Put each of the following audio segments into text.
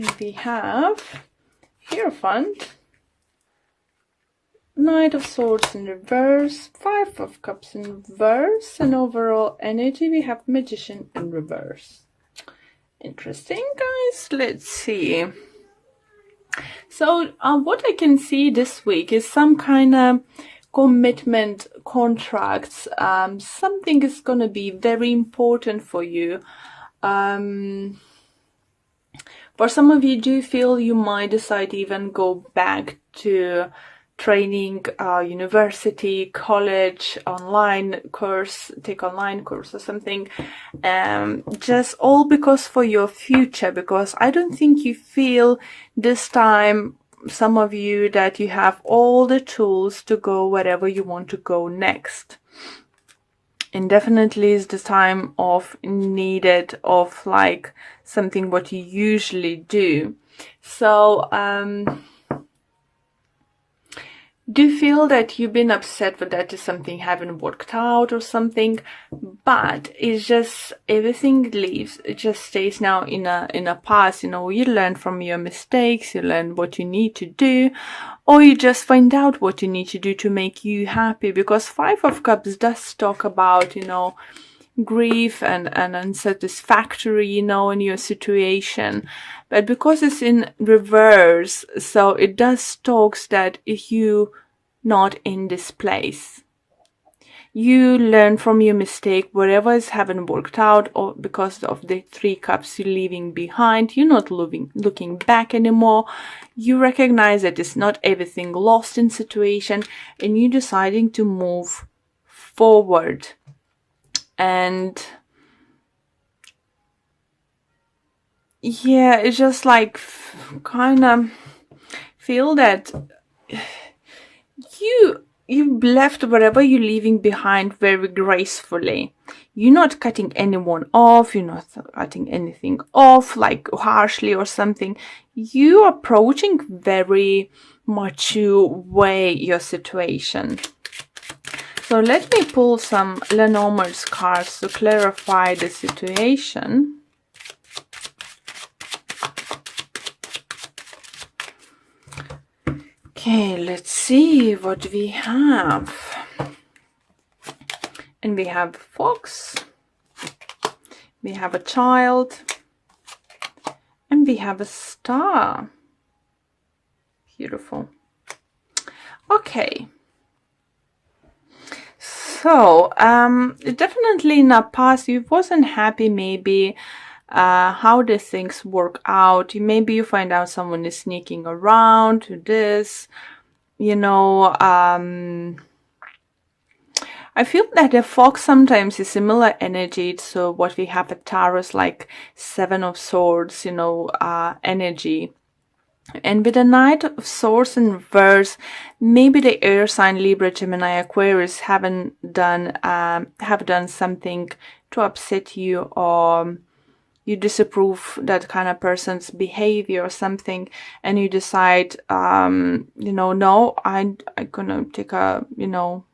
We have Hierophant, Knight of Swords in reverse, Five of Cups in reverse, and overall energy we have Magician in reverse. Interesting, guys. Let's see. So what I can see this week is some kind of commitment, contracts. Something is going to be very important for you. For some of you, do feel you might decide to even go back to training, university, college, online course, take online course or something, just all because for your future, because I don't think you feel this time, some of you, that you have all the tools to go wherever you want to go next. And definitely is the time of needed of like something what you usually do. So do you feel that you've been upset with that something haven't worked out or something, but it's just everything leaves, it just stays now in a past. You know, you learn from your mistakes, you learn what you need to do, or you just find out what you need to do to make you happy, because Five of Cups does talk about, you know, grief and unsatisfactory, you know, in your situation. But because it's in reverse, so it does talks that if you not in this place, you learn from your mistake, whatever is haven't worked out, or because of the Three Cups you're leaving behind, you're not looking back anymore. You recognize that it's not everything lost in situation, and you're deciding to move forward. And yeah, it's just like kind of feel that you've left whatever you're leaving behind very gracefully. You're not cutting anyone off, you're not cutting anything off like harshly or something. You are approaching very mature way your situation. So let me pull some Lenormand's cards to clarify the situation. Okay, let's see what we have. And we have fox, we have a child, and we have a star. Beautiful. Okay. So, definitely in the past you wasn't happy maybe how the things work out. Maybe you find out someone is sneaking around to this, you know. I feel that the fox sometimes is similar energy to what we have at Taurus, like Seven of Swords, you know, energy. And with the Knight of Swords in reverse, maybe the air sign Libra, Gemini, Aquarius have done something to upset you, or you disapprove that kind of person's behavior or something, and you decide, you know, no, I'm gonna take a, you know,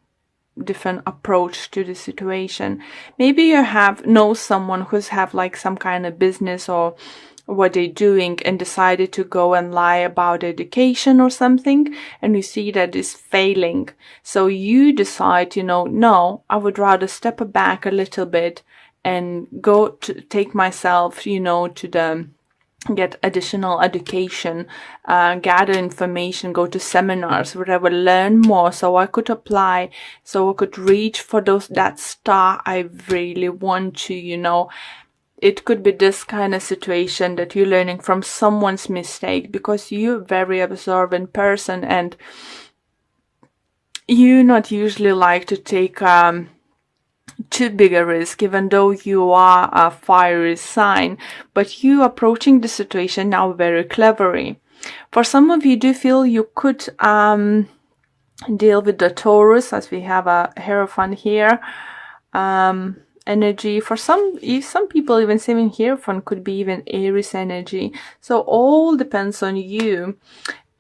different approach to the situation. Maybe you know someone who's have like some kind of business or what they're doing and decided to go and lie about education or something, and you see that it's failing. So you decide, you know, no, I would rather step back a little bit and go to take myself, you know, to get additional education, gather information, go to seminars, whatever, learn more, so I could apply, so I could reach for that star I really want to, you know. It could be this kind of situation that you're learning from someone's mistake, because you're a very observant person and you not usually like to take too big a risk, even though you are a fiery sign, but you approaching the situation now very cleverly. For some of you, do feel you could deal with the Taurus, as we have a Hierophant here. Energy for some people, even seeing Hierophant could be even Aries energy. So all depends on you.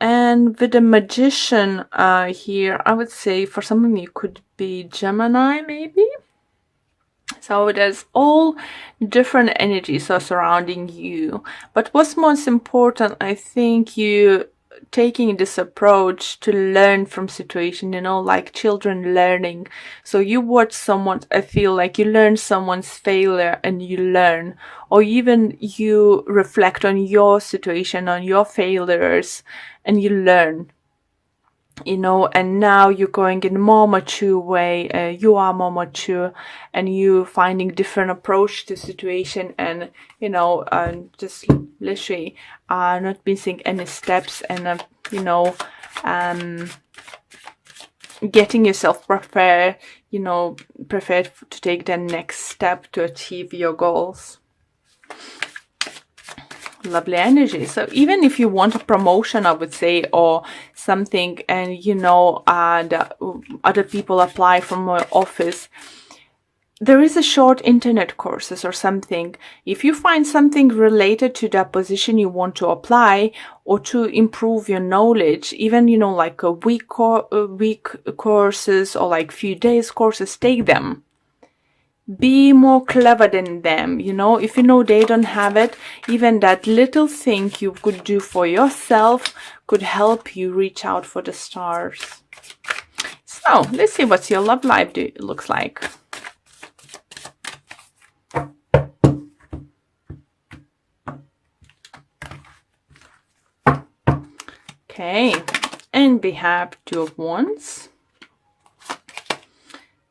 And with the Magician here, I would say for some of you could be Gemini maybe. So there's all different energies are surrounding you. But what's most important, I think, you taking this approach to learn from situation, like children learning. So you watch someone, I feel like you learn someone's failure and you learn, or even you reflect on your situation, on your failures, and you learn. And now you're going in a more mature way, you are more mature, and you finding different approach to situation, and just literally not missing any steps, and getting yourself prepared to take the next step to achieve your goals. Lovely energy. So even if you want a promotion, I would say, or something, and other people apply from my office, there is a short internet courses or something. If you find something related to that position you want to apply, or to improve your knowledge, even like a week courses, or like few days courses, take them. Be more clever than them, if they don't have it, even that little thing you could do for yourself could help you reach out for the stars. So let's see what your love life looks like. Okay, and we have Two of Wands.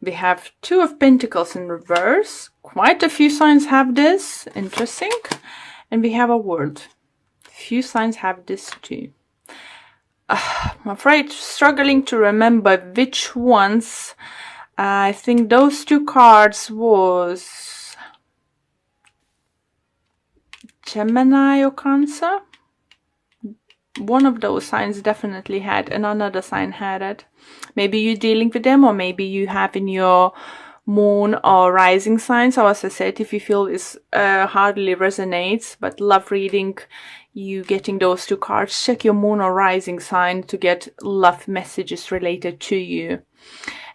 We have Two of Pentacles in reverse. Quite a few signs have this. Interesting. And we have a World. Few signs have this too. I'm afraid struggling to remember which ones. I think those two cards was Gemini or Cancer. One of those signs definitely had, and another sign had it. Maybe you're dealing with them, or maybe you have in your moon or rising sign. So as I said, if you feel this hardly resonates, but love reading, you getting those two cards, check your moon or rising sign to get love messages related to you.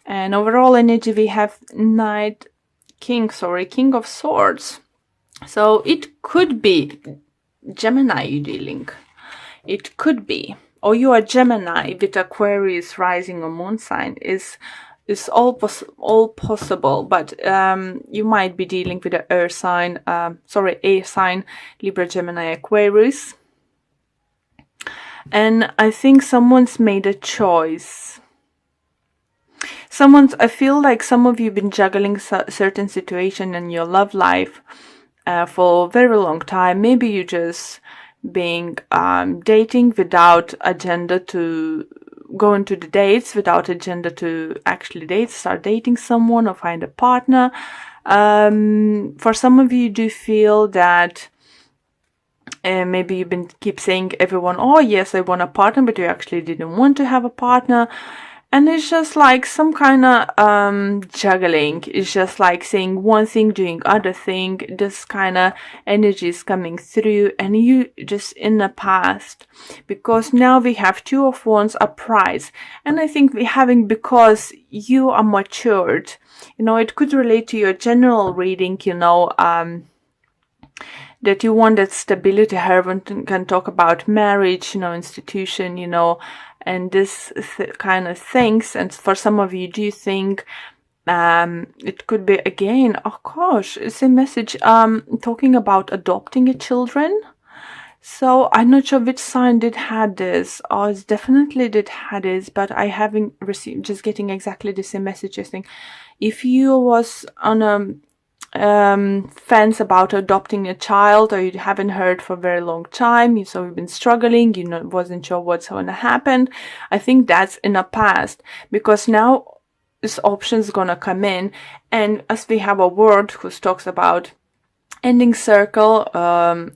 And overall energy, we have King of Swords. So it could be Gemini you're dealing. It could be, or you are Gemini with Aquarius rising or moon sign. Is all possible, but you might be dealing with a air sign, Libra, Gemini, Aquarius. And I think someone's made a choice. I feel like some of you have been juggling certain situation in your love life for a very long time. Maybe you just being dating without agenda to go into the dates, without agenda to actually start dating someone or find a partner. For some of you do feel that maybe you've been keep saying everyone, oh yes, I want a partner, but you actually didn't want to have a partner. And it's just like some kind of juggling. It's just like saying one thing, doing other thing. This kind of energy is coming through, and you just in the past. Because now we have Two of Wands, a prize. And I think we're having, because you are matured. It could relate to your general reading, that you want that stability. Everyone can talk about marriage, institution, and this kind of things. And for some of you, do you think it could be, again, oh gosh, it's a message talking about adopting a children. So I'm not sure which sign did had this, or it's definitely did had this, but I haven't received, just getting exactly the same message. I think if you was on a fence about adopting a child, or you haven't heard for a very long time, so you've been struggling, wasn't sure what's going to happen, I think that's in the past, because now this option is going to come in. And as we have a word who talks about ending circle,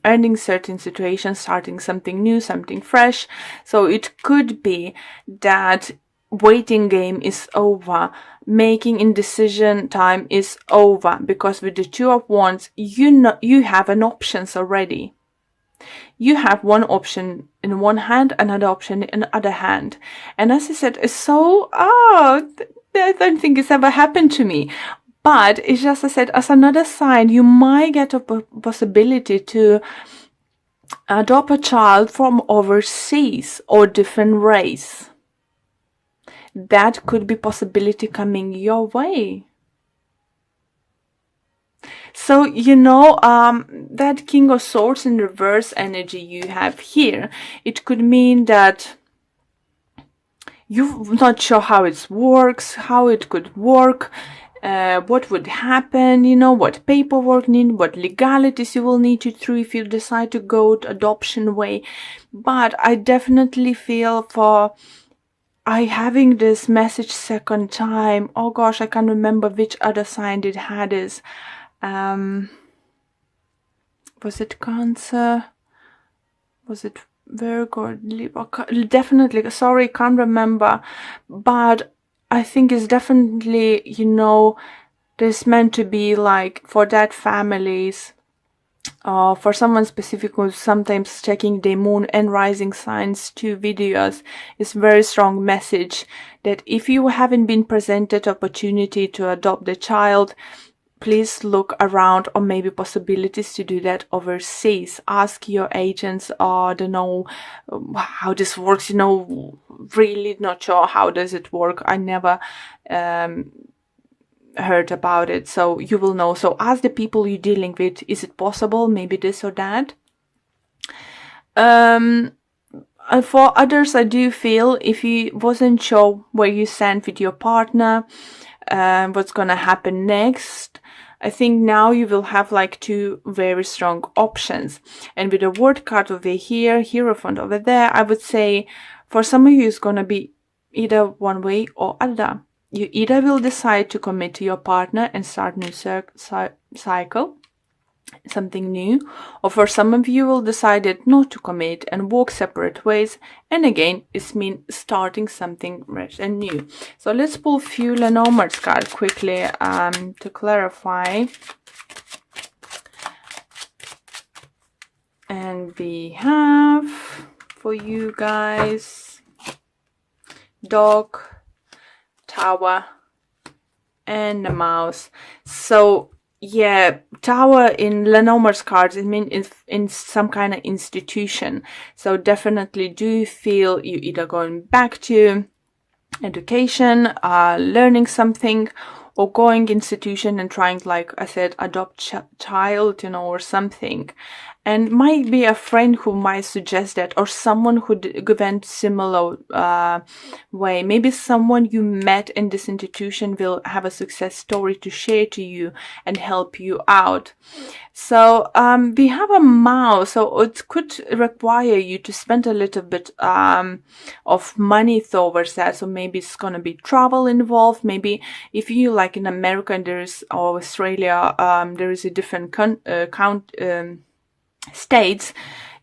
ending certain situations, starting something new, something fresh. So it could be that waiting game is over, making indecision time is over, because with the Two of Wands, you have an options already. You have one option in one hand, another option in the other hand. And as I said, it's so, I don't think it's ever happened to me. But it's just, I said, as another sign, you might get a possibility to adopt a child from overseas or different race. That could be possibility coming your way. So, you know, that King of Swords in reverse energy you have here, it could mean that you're not sure how it works, how it could work, what would happen, you know, what paperwork need, what legalities you will need to through if you decide to go to adoption way. But I definitely feel for I having this message second time. Oh gosh, I can't remember which other sign it had is. Was it Cancer? Was it Virgo? Libra? Definitely, sorry, can't remember. But I think it's definitely, you know, there's meant to be like for that families, for someone specific who's sometimes checking their moon and rising signs to videos, is very strong message that if you haven't been presented opportunity to adopt the child, please look around or maybe possibilities to do that overseas. Ask your agents, or I don't know how this works, you know, really not sure how does it work. I never heard about it, so you will know. So ask the people you're dealing with, is it possible, maybe this or that. And for others, I do feel if you wasn't sure where you stand with your partner, what's gonna happen next, I think now you will have like two very strong options. And with the word card over here, Hierophant over there, I would say for some of you it's gonna be either one way or other. You either will decide to commit to your partner and start new cycle, something new, or for some of you will decide not to commit and walk separate ways, and again it means starting something fresh and new. So let's pull few Lenormand's card quickly to clarify. And we have for you guys Dog, Tower, and the Mouse. So yeah, Tower in Lenormand's cards, it means in some kind of institution. So definitely do feel you either going back to education, learning something, or going institution and trying, like I said, adopt child, you know, or something. And might be a friend who might suggest that, or someone who went similar way. Maybe someone you met in this institution will have a success story to share to you and help you out. So we have a Mouse, so it could require you to spend a little bit of money towards that. So maybe it's gonna be travel involved. Maybe if you like in America and there is, or Australia, there is a different states,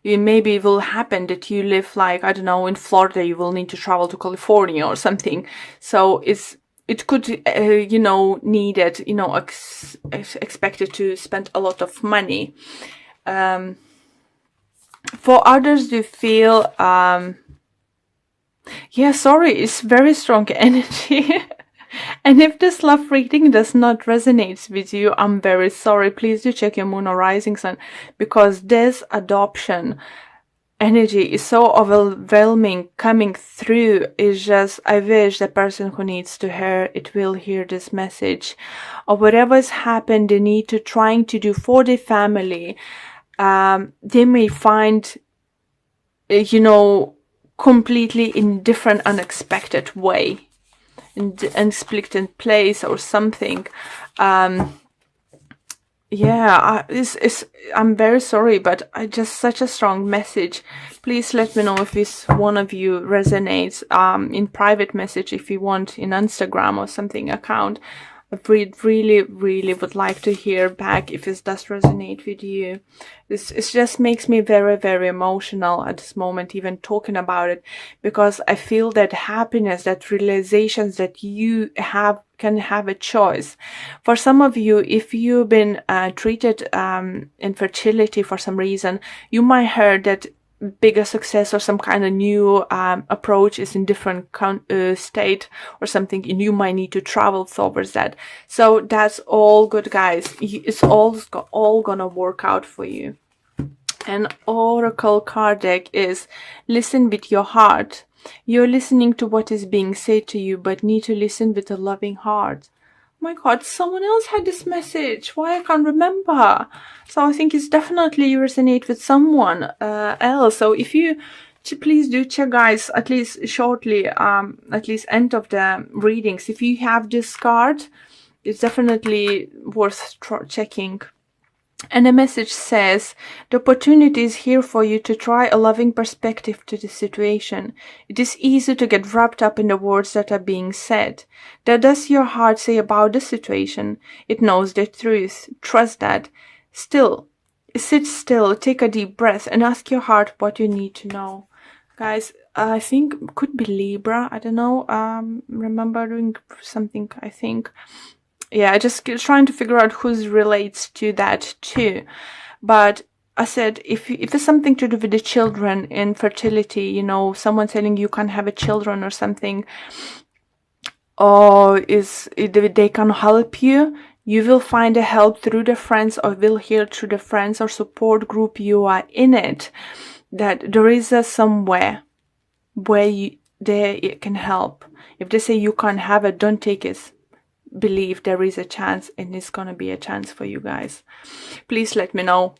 maybe it will happen that you live like, I don't know, in Florida, you will need to travel to California or something. So it could, you know, need it, you know, expected to spend a lot of money. For others, you feel, yeah, sorry, it's very strong energy. And if this love reading does not resonate with you, I'm very sorry. Please do check your moon or rising sun, because this adoption energy is so overwhelming coming through. It's just, I wish the person who needs to hear it will hear this message, or whatever has happened they need to trying to do for their family. They may find, you know, completely in different unexpected way. And split in place or something. Yeah, I'm very sorry, but I just such a strong message. Please let me know if this one of you resonates in private message, if you want, in Instagram or something account. I really would like to hear back if this does resonate with you. It just makes me very emotional at this moment, even talking about it, because I feel that happiness, that realizations that you can have a choice. For some of you, if you've been treated infertility for some reason, you might heard that bigger success or some kind of new approach is in different state or something, and you might need to travel towards that. So that's all good, guys. It's all gonna work out for you. And oracle card deck is listen with your heart. You're listening to what is being said to you, but need to listen with a loving heart. My God, someone else had this message. Why I can't remember? So I think it's definitely you resonate with someone else. So if you please do check, guys, at least shortly, at least end of the readings. If you have this card, it's definitely worth checking. And the message says, the opportunity is here for you to try a loving perspective to the situation. It is easy to get wrapped up in the words that are being said. What does your heart say about the situation? It knows the truth. Trust that. Still, sit still, take a deep breath, and ask your heart what you need to know. Guys, I think could be Libra. I don't know. Remember doing something, I think. Yeah, just trying to figure out who relates to that too. But I said, if it's something to do with the children, infertility, you know, someone telling you can't have a children or something, or they can help you, you will find a help through the friends, or will hear through the friends or support group you are in it, that there is somewhere where they can help. If they say you can't have it, don't take it. Believe there is a chance, and it's gonna be a chance for you guys. Please let me know